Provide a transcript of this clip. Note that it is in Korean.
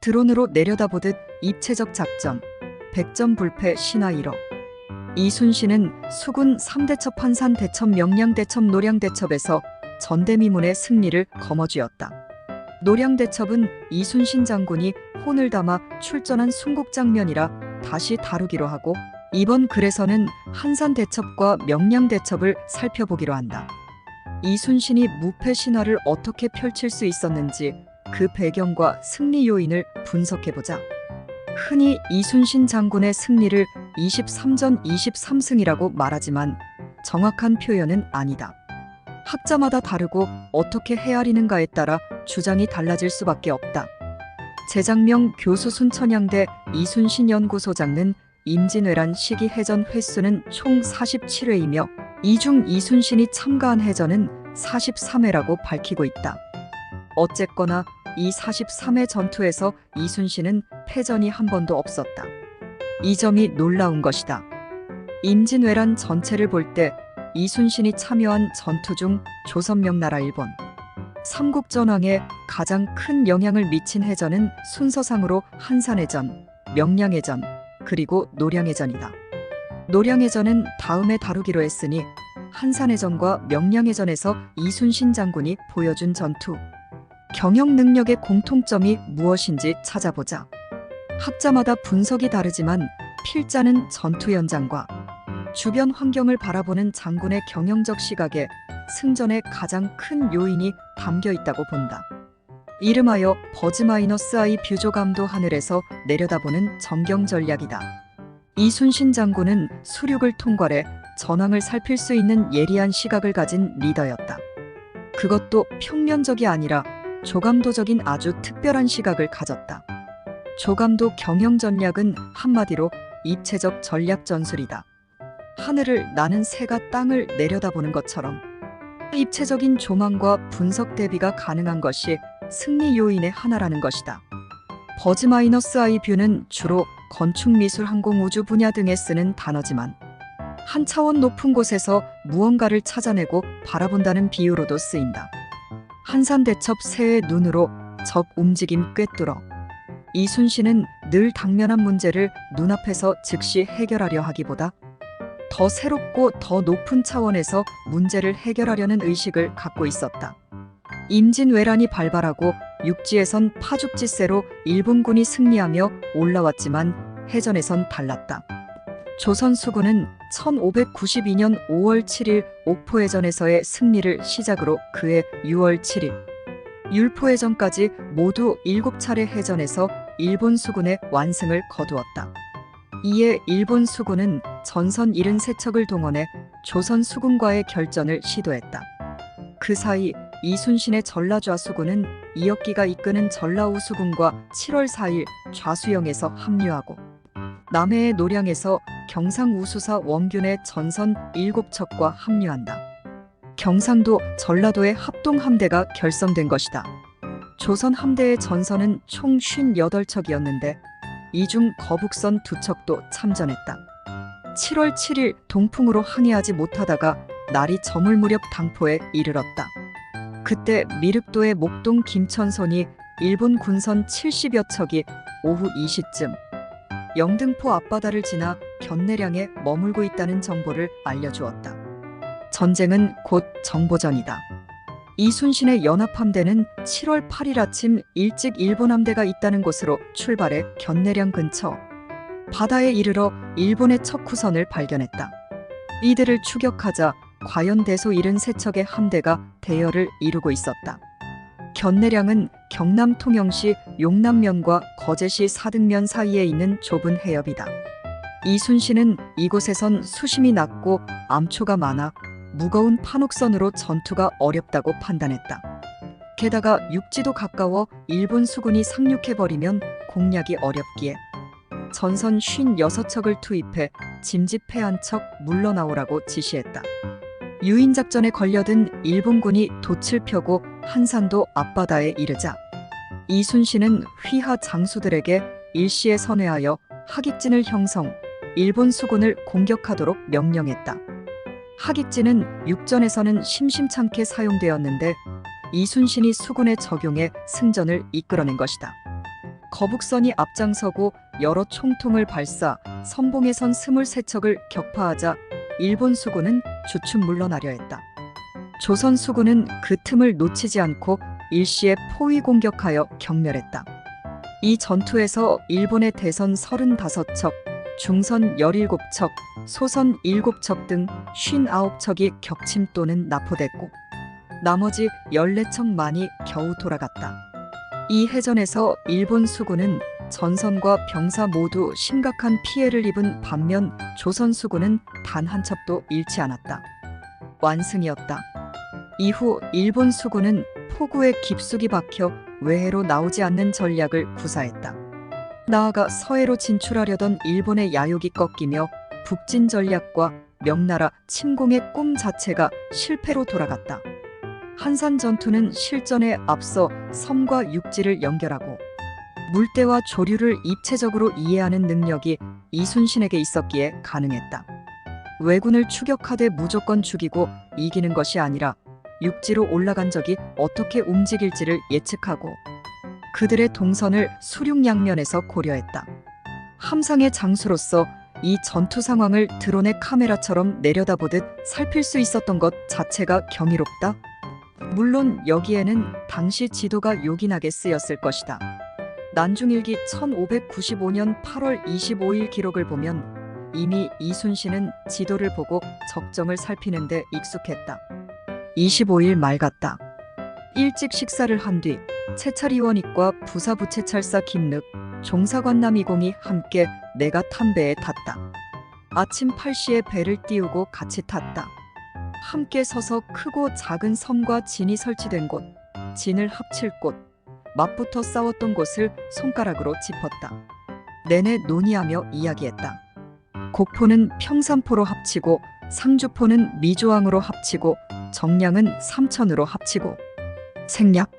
드론으로 내려다보듯 입체적 작전, 백전불패 신화 1호. 이순신은 수군 3대첩 한산대첩 명량대첩 노량대첩에서 전대미문의 승리를 거머쥐었다. 노량대첩은 이순신 장군이 혼을 담아 출전한 순국 장면이라 다시 다루기로 하고, 이번 글에서는 한산대첩과 명량대첩을 살펴보기로 한다. 이순신이 무패 신화를 어떻게 펼칠 수 있었는지 그 배경과 승리 요인을 분석해보자. 흔히 이순신 장군의 승리를 23전 23승이라고 말하지만 정확한 표현은 아니다. 학자마다 다르고 어떻게 헤아리는가에 따라 주장이 달라질 수밖에 없다. 제장명 교수 순천향대 이순신 연구소장은 임진왜란 시기 해전 횟수는 총 47회이며 이 중 이순신이 참가한 해전은 43회라고 밝히고 있다. 어쨌거나 이 43회 전투에서 이순신은 패전이 한 번도 없었다. 이 점이 놀라운 것이다. 임진왜란 전체를 볼 때 이순신이 참여한 전투 중 조선명나라 일본 삼국전황에 가장 큰 영향을 미친 해전은 순서상으로 한산해전, 명량해전, 그리고 노량해전이다. 노량해전은 다음에 다루기로 했으니 한산해전과 명량해전에서 이순신 장군이 보여준 전투, 경영 능력의 공통점이 무엇인지 찾아보자. 학자마다 분석이 다르지만 필자는 전투 현장과 주변 환경을 바라보는 장군의 경영적 시각에 승전의 가장 큰 요인이 담겨 있다고 본다. 이름하여 버즈-I 뷰조감도 하늘에서 내려다보는 정경 전략이다. 이순신 장군은 수륙을 통괄해 전황을 살필 수 있는 예리한 시각을 가진 리더였다. 그것도 평면적이 아니라 조감도적인 아주 특별한 시각을 가졌다. 조감도 경영 전략은 한마디로 입체적 전략 전술이다. 하늘을 나는 새가 땅을 내려다보는 것처럼 입체적인 조망과 분석 대비가 가능한 것이 승리 요인의 하나라는 것이다. 버즈-I 뷰는 주로 건축미술, 항공우주 분야 등에 쓰는 단어지만 한 차원 높은 곳에서 무언가를 찾아내고 바라본다는 비유로도 쓰인다. 한산대첩 새의 눈으로 적 움직임 꿰뚫어 이순신은 늘 당면한 문제를 눈앞에서 즉시 해결하려 하기보다 더 새롭고 더 높은 차원에서 문제를 해결하려는 의식을 갖고 있었다. 임진왜란이 발발하고 육지에선 파죽지세로 일본군이 승리하며 올라왔지만 해전에선 달랐다. 조선 수군은 1592년 5월 7일 옥포해전에서의 승리를 시작으로 그해 6월 7일 율포해전까지 모두 7차례 해전에서 일본 수군의 완승을 거두었다. 이에 일본 수군은 전선 73척을 동원해 조선 수군과의 결전을 시도했다. 그 사이 이순신의 전라좌수군은 이역기가 이끄는 전라우수군과 7월 4일 좌수영에서 합류하고 남해의 노량에서 경상우수사 원균의 전선 7척과 합류한다. 경상도, 전라도의 합동함대가 결성된 것이다. 조선 함대의 전선은 총 58척이었는데 이 중 거북선 2척도 참전했다. 7월 7일 동풍으로 항해하지 못하다가 날이 저물 무렵 당포에 이르렀다. 그때 미륵도의 목동 김천선이 일본 군선 70여 척이 오후 2시쯤 영등포 앞바다를 지나 견내량에 머물고 있다는 정보를 알려주었다. 전쟁은 곧 정보전이다. 이순신의 연합함대는 7월 8일 아침 일찍 일본 함대가 있다는 곳으로 출발해 견내량 근처 바다에 이르러 일본의 척후선을 발견했다. 이들을 추격하자 과연대소 73척의 함대가 대열을 이루고 있었다. 견내량은 경남 통영시 용남면과 거제시 사등면 사이에 있는 좁은 해협이다. 이순신은 이곳에선 수심이 낮고 암초가 많아 무거운 판옥선으로 전투가 어렵다고 판단했다. 게다가 육지도 가까워 일본 수군이 상륙해버리면 공략이 어렵기에 전선 56척을 투입해 짐집해 한 척 물러나오라고 지시했다. 유인작전에 걸려든 일본군이 돛을 펴고 한산도 앞바다에 이르자 이순신은 휘하 장수들에게 일시에 선회하여 하깃진을 형성, 일본 수군을 공격하도록 명령했다. 하깃진은 육전에서는 심심찮게 사용되었는데 이순신이 수군에 적용해 승전을 이끌어낸 것이다. 거북선이 앞장서고 여러 총통을 발사, 선봉에 선 23척을 격파하자 일본 수군은 주춤 물러나려 했다. 조선 수군은 그 틈을 놓치지 않고 일시에 포위 공격하여 경멸했다. 이 전투에서 일본의 대선 35척, 중선 17척, 소선 7척 등 59척이 격침 또는 납포됐고 나머지 14척만이 겨우 돌아갔다. 이 해전에서 일본 수군은 전선과 병사 모두 심각한 피해를 입은 반면 조선 수군은 단 한 척도 잃지 않았다. 완승이었다. 이후 일본 수군은 포구에 깊숙이 박혀 외해로 나오지 않는 전략을 구사했다. 나아가 서해로 진출하려던 일본의 야욕이 꺾이며 북진 전략과 명나라 침공의 꿈 자체가 실패로 돌아갔다. 한산 전투는 실전에 앞서 섬과 육지를 연결하고 물대와 조류를 입체적으로 이해하는 능력이 이순신에게 있었기에 가능했다. 왜군을 추격하되 무조건 죽이고 이기는 것이 아니라 육지로 올라간 적이 어떻게 움직일지를 예측하고 그들의 동선을 수륙양면에서 고려했다. 함상의 장수로서 이 전투 상황을 드론의 카메라처럼 내려다보듯 살필 수 있었던 것 자체가 경이롭다. 물론 여기에는 당시 지도가 요긴하게 쓰였을 것이다. 난중일기 1595년 8월 25일 기록을 보면 이미 이순신은 지도를 보고 적정을 살피는 데 익숙했다. 25일 말 같다. 일찍 식사를 한 뒤 채찰위원익과 부사부채찰사 김륵, 종사관 남이공이 함께 내가 탄 배에 탔다. 아침 8시에 배를 띄우고 같이 탔다. 함께 서서 크고 작은 섬과 진이 설치된 곳, 진을 합칠 곳, 맞붙어 싸웠던 곳을 손가락으로 짚었다. 내내 논의하며 이야기했다. 곡포는 평산포로 합치고 상주포는 미조항으로 합치고 정량은 삼천으로 합치고 생략